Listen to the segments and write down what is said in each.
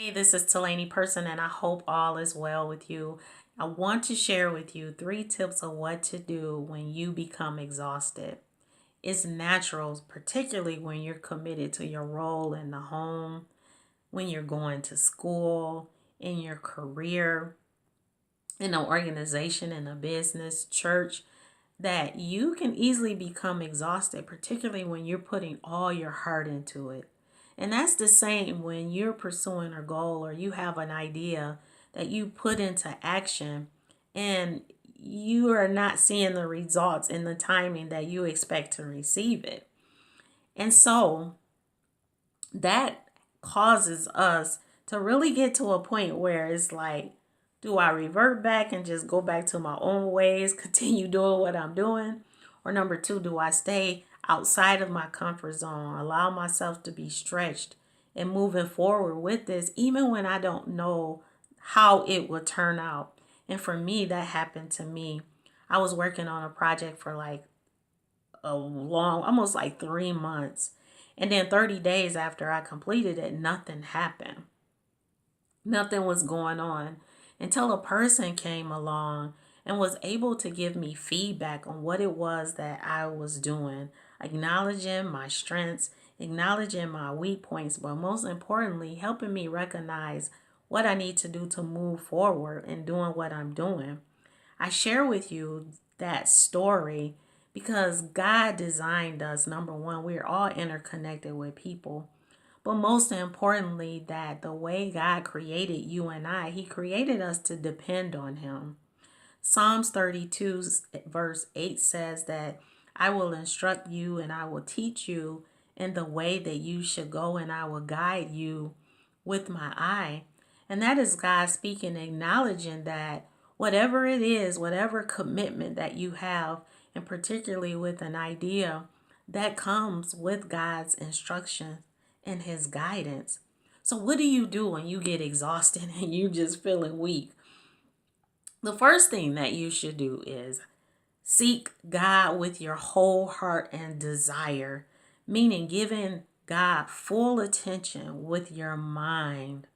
Hey, this is Talani Person, and I hope all is well with you. I want to share with you 3 tips of what to do when you become exhausted. It's natural, particularly when you're committed to your role in the home, when you're going to school, in your career, in an organization, in a business, church, that you can easily become exhausted, particularly when you're putting all your heart into it. And that's the same when you're pursuing a goal or you have an idea that you put into action and you are not seeing the results in the timing that you expect to receive it. And so that causes us to really get to a point where it's like, do I revert back and just go back to my own ways, continue doing what I'm doing? Or number 2, do I stay outside of my comfort zone, allow myself to be stretched and moving forward with this, even when I don't know how it will turn out? And for me, that happened to me. I was working on a project for like a long, almost like 3 months. And then 30 days after I completed it, nothing happened. Nothing was going on until a person came along and was able to give me feedback on what it was that I was doing, acknowledging my strengths, acknowledging my weak points, but most importantly, helping me recognize what I need to do to move forward in doing what I'm doing. I share with you that story because God designed us. Number one, we're all interconnected with people. But most importantly, that the way God created you and I, He created us to depend on Him. Psalms 32, verse 8 says that I will instruct you and I will teach you in the way that you should go, and I will guide you with my eye. And that is God speaking, acknowledging that whatever it is, whatever commitment that you have, and particularly with an idea, that comes with God's instruction and His guidance. So, what do you do when you get exhausted and you just feeling weak? The first thing that you should do is seek God with your whole heart and desire, meaning giving God full attention with your mind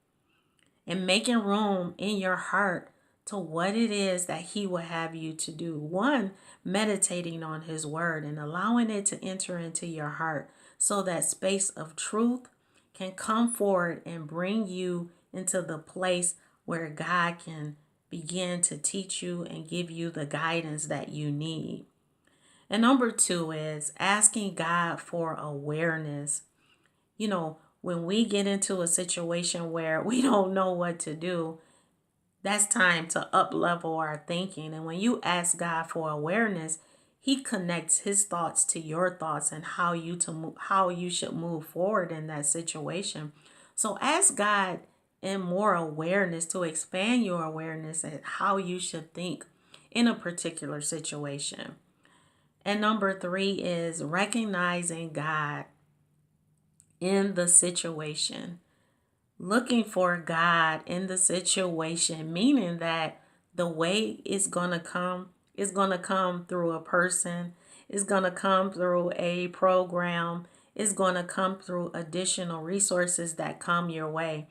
and making room in your heart to what it is that He will have you to do. One, meditating on His word and allowing it to enter into your heart so that space of truth can come forward and bring you into the place where God can begin to teach you and give you the guidance that you need. And number 2 is asking God for awareness. When we get into a situation where we don't know what to do, that's time to up level our thinking. And when you ask God for awareness, He connects His thoughts to your thoughts and how you should move forward in that situation. So ask God in more awareness to expand your awareness at how you should think in a particular situation. And number 3 is recognizing God in the situation. Looking for God in the situation, meaning that the way it's going to come is going to come through a person, it's going to come through a program, it's going to come through additional resources that come your way.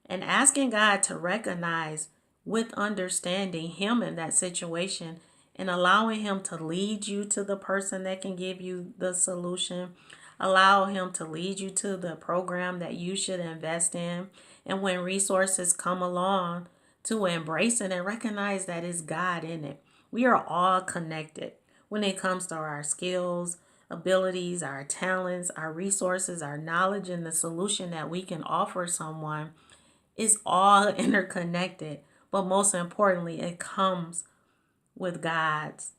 And asking God to recognize with understanding Him in that situation and allowing Him to lead you to the person that can give you the solution. Allow Him to lead you to the program that you should invest in. And when resources come along, to embrace it and recognize that it's God in it. We are all connected when it comes to our skills, abilities, our talents, our resources, our knowledge, and the solution that we can offer someone is all interconnected. But most importantly, it comes with God's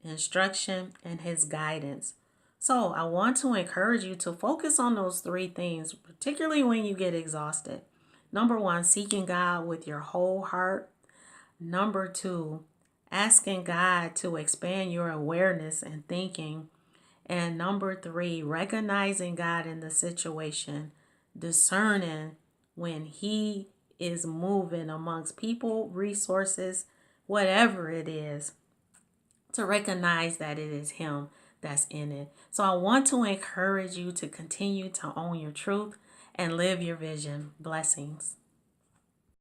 instruction and His guidance. So I want to encourage you to focus on those 3 things, particularly when you get exhausted. Number 1, seeking God with your whole heart. Number 2, asking God to expand your awareness and thinking. And number 3, recognizing God in the situation, discerning when He is moving amongst people, resources, whatever it is, to recognize that it is Him that's in it. So I want to encourage you to continue to own your truth and live your vision. Blessings.